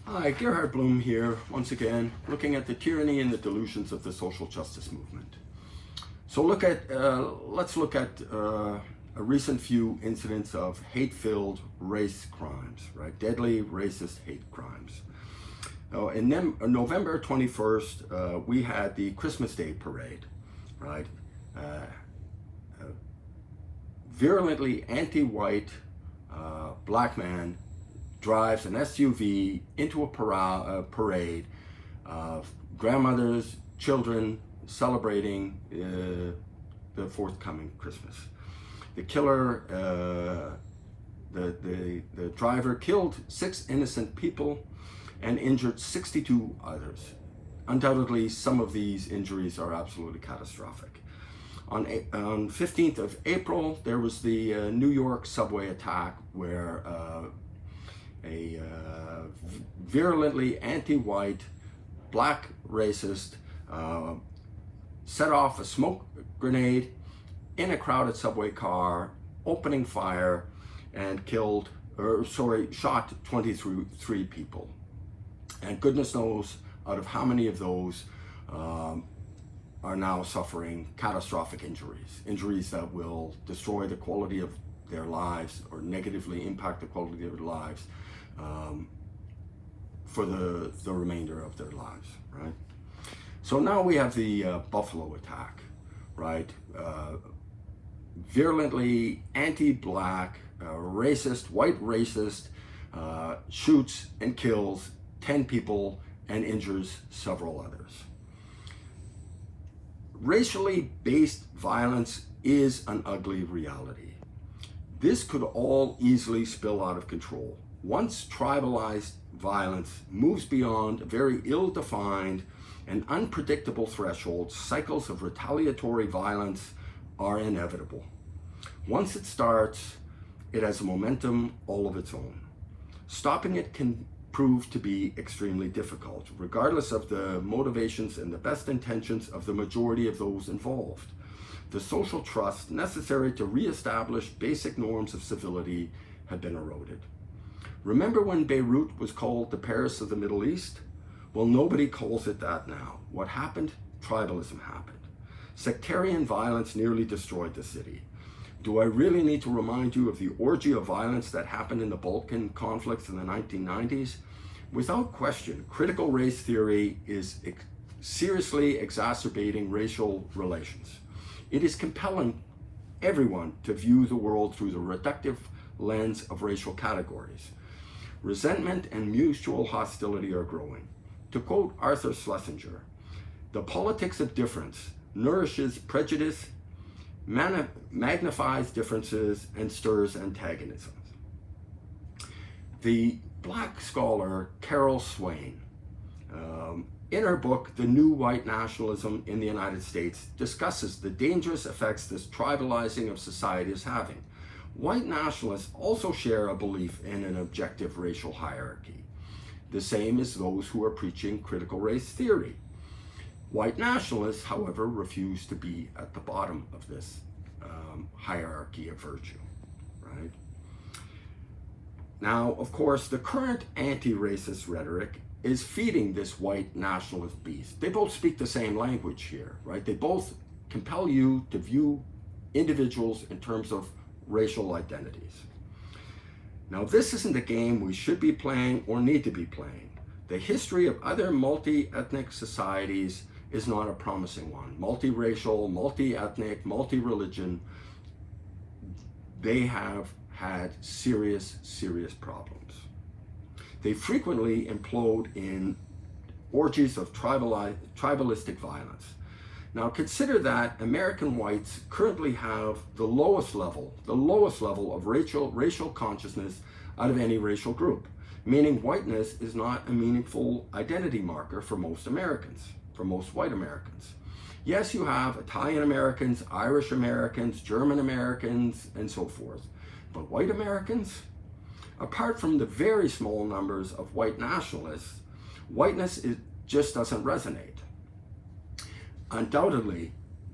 Hi, Gerhard Bloom here, once again, looking at the tyranny and the delusions of the social justice movement. So let's look at a recent few incidents of hate-filled race crimes, right? Deadly racist hate crimes. In November 21st, we had the Christmas Day parade, right? A virulently anti-white black man drives an SUV into a parade of grandmothers, children celebrating the forthcoming Christmas. The killer, the driver killed 6 innocent people and injured 62 others. Undoubtedly, some of these injuries are absolutely catastrophic. On 15th of April, there was the New York subway attack where a virulently anti-white black racist set off a smoke grenade in a crowded subway car, opening fire, and shot 23 people. And goodness knows out of how many of those are now suffering catastrophic injuries that will destroy the quality of their lives or negatively impact the quality of their lives for the remainder of their lives, right? So now we have the Buffalo attack, right? Virulently anti-black, white racist, shoots and kills 10 people and injures several others. Racially based violence is an ugly reality. This could all easily spill out of control. Once tribalized violence moves beyond a very ill-defined and unpredictable threshold, cycles of retaliatory violence are inevitable. Once it starts, it has a momentum all of its own. Stopping it can prove to be extremely difficult, regardless of the motivations and the best intentions of the majority of those involved. The social trust necessary to reestablish basic norms of civility had been eroded. Remember when Beirut was called the Paris of the Middle East? Well, nobody calls it that now. What happened? Tribalism happened. Sectarian violence nearly destroyed the city. Do I really need to remind you of the orgy of violence that happened in the Balkan conflicts in the 1990s? Without question, critical race theory is seriously exacerbating racial relations. It is compelling everyone to view the world through the reductive lens of racial categories. Resentment and mutual hostility are growing. To quote Arthur Schlesinger, the politics of difference nourishes prejudice, magnifies differences, and stirs antagonism. The black scholar Carol Swain, in her book, The New White Nationalism in the United States, discusses the dangerous effects this tribalizing of society is having. White nationalists also share a belief in an objective racial hierarchy, the same as those who are preaching critical race theory. White nationalists, however, refuse to be at the bottom of this hierarchy of virtue, right? Now, of course, the current anti-racist rhetoric is feeding this white nationalist beast. They both speak the same language here, right? They both compel you to view individuals in terms of racial identities. Now, this isn't a game we should be playing or need to be playing. The history of other multi-ethnic societies is not a promising one. Multiracial, multi-ethnic, multi-religion, they have had serious problems. They frequently implode in orgies of tribalistic violence. Now consider that American whites currently have the lowest level of racial consciousness out of any racial group, meaning whiteness is not a meaningful identity marker for most Americans, for most white Americans. Yes, you have Italian Americans, Irish Americans, German Americans, and so forth. But white Americans, apart from the very small numbers of white nationalists, whiteness just doesn't resonate. Undoubtedly,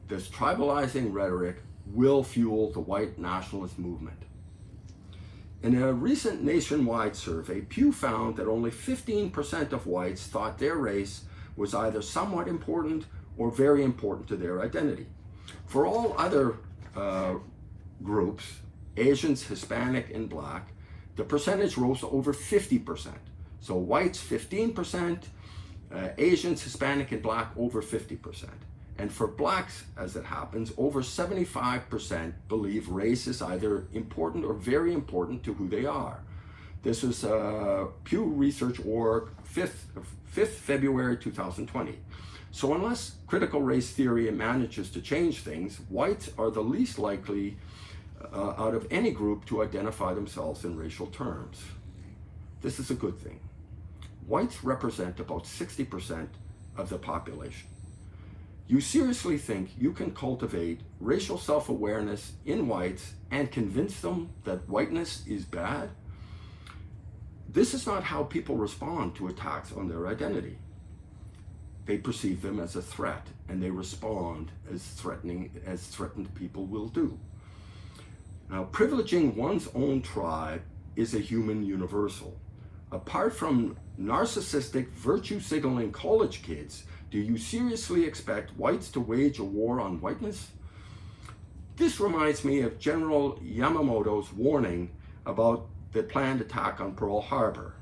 this tribalizing rhetoric will fuel the white nationalist movement. In a recent nationwide survey, Pew found that only 15% of whites thought their race was either somewhat important or very important to their identity. For all other groups, Asians, Hispanic, and Black, the percentage rose to over 50%. So whites 15%, Asians, Hispanic, and Black over 50%. And for Blacks, as it happens, over 75% believe race is either important or very important to who they are. This was Pew Research Org, 5th February 2020. So unless critical race theory manages to change things, whites are the least likely out of any group to identify themselves in racial terms. This is a good thing. Whites represent about 60% of the population. You seriously think you can cultivate racial self-awareness in whites and convince them that whiteness is bad? This is not how people respond to attacks on their identity. They perceive them as a threat, and they respond as threatened people will do. Now, privileging one's own tribe is a human universal. Apart from narcissistic virtue signaling college kids, do you seriously expect whites to wage a war on whiteness? This reminds me of General Yamamoto's warning about the planned attack on Pearl Harbor,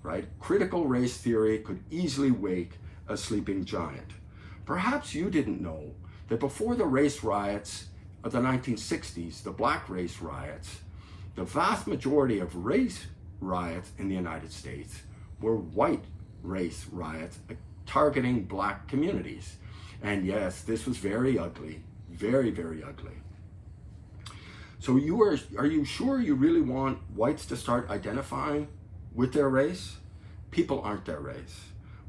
right? Critical race theory could easily wake a sleeping giant. Perhaps you didn't know that before the race riots of the 1960s, the Black race riots, the vast majority of race riots in the United States were white race riots targeting Black communities. And yes, this was very ugly, very, very ugly. So are you sure you really want whites to start identifying with their race? People aren't their race.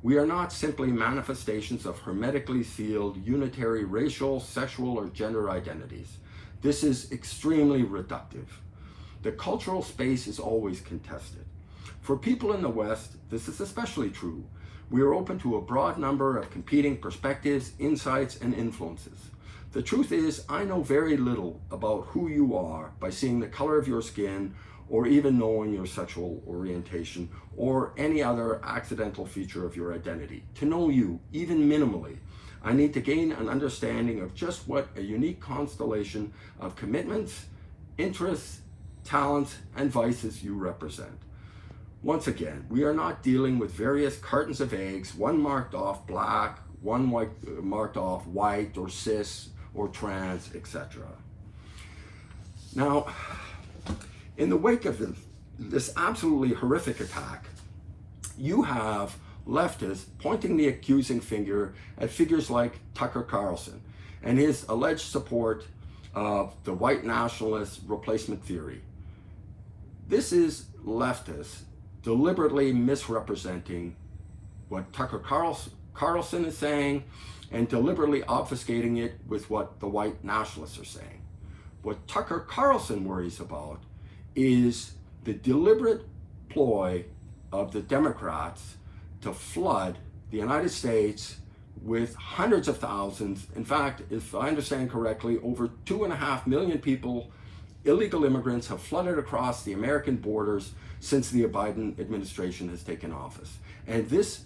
We are not simply manifestations of hermetically sealed, unitary racial, sexual, or gender identities. This is extremely reductive. The cultural space is always contested. For people in the West, this is especially true. We are open to a broad number of competing perspectives, insights, and influences. The truth is, I know very little about who you are by seeing the color of your skin, or even knowing your sexual orientation, or any other accidental feature of your identity. To know you, even minimally, I need to gain an understanding of just what a unique constellation of commitments, interests, talents, and vices you represent. Once again, we are not dealing with various cartons of eggs, one marked off Black, one marked off white or cis or trans, etc. Now, in the wake of this absolutely horrific attack, you have leftists pointing the accusing finger at figures like Tucker Carlson and his alleged support of the white nationalist replacement theory. This is leftists deliberately misrepresenting what Tucker Carlson is saying and deliberately obfuscating it with what the white nationalists are saying. What Tucker Carlson worries about is the deliberate ploy of the Democrats to flood the United States with hundreds of thousands. In fact, if I understand correctly, over 2.5 million people, illegal immigrants, have flooded across the American borders since the Biden administration has taken office. And this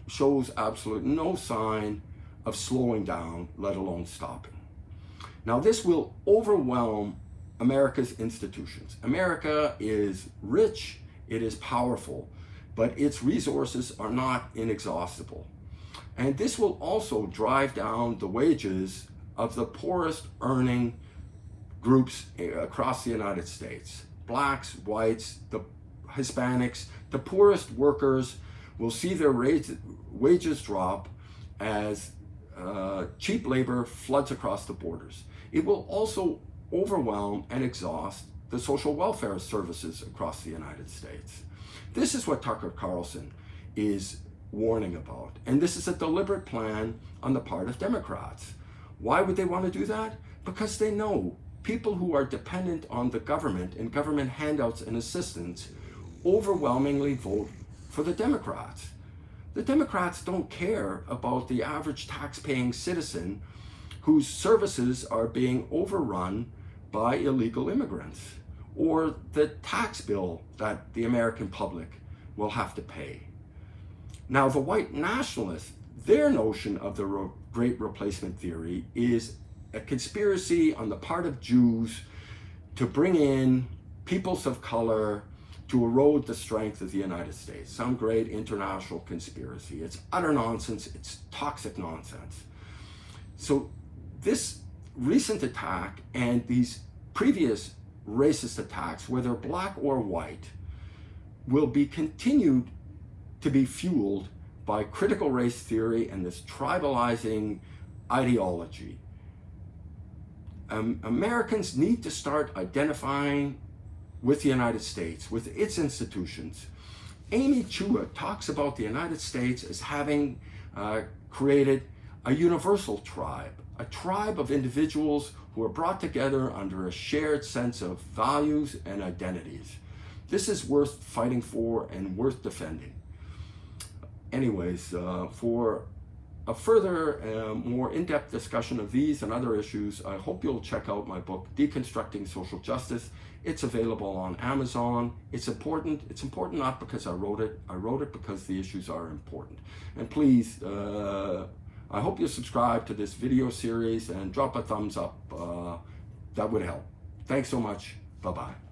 shows absolutely no sign of slowing down, let alone stopping. Now, this will overwhelm America's institutions. America is rich, it is powerful, but its resources are not inexhaustible. And this will also drive down the wages of the poorest earning groups across the United States. Blacks, whites, the Hispanics, the poorest workers will see their wages drop as cheap labor floods across the borders. It will also overwhelm and exhaust the social welfare services across the United States. This is what Tucker Carlson is warning about. And this is a deliberate plan on the part of Democrats. Why would they want to do that? Because they know people who are dependent on the government and government handouts and assistance overwhelmingly vote for the Democrats. The Democrats don't care about the average tax-paying citizen whose services are being overrun by illegal immigrants, or the tax bill that the American public will have to pay. Now, the white nationalists, their notion of the Great Replacement theory is a conspiracy on the part of Jews to bring in peoples of color to erode the strength of the United States. Some great international conspiracy. It's utter nonsense. It's toxic nonsense. So this recent attack and these previous racist attacks, whether black or white, will be continued to be fueled by critical race theory and this tribalizing ideology. Americans need to start identifying with the United States, with its institutions. Amy Chua talks about the United States as having created a universal tribe, a tribe of individuals who are brought together under a shared sense of values and identities. This is worth fighting for and worth defending. Anyways, for a further, more in-depth discussion of these and other issues, I hope you'll check out my book, Deconstructing Social Justice. It's available on Amazon. It's important. It's important not because I wrote it. I wrote it because the issues are important. And please, I hope you subscribe to this video series and drop a thumbs up. That would help. Thanks so much. Bye-bye.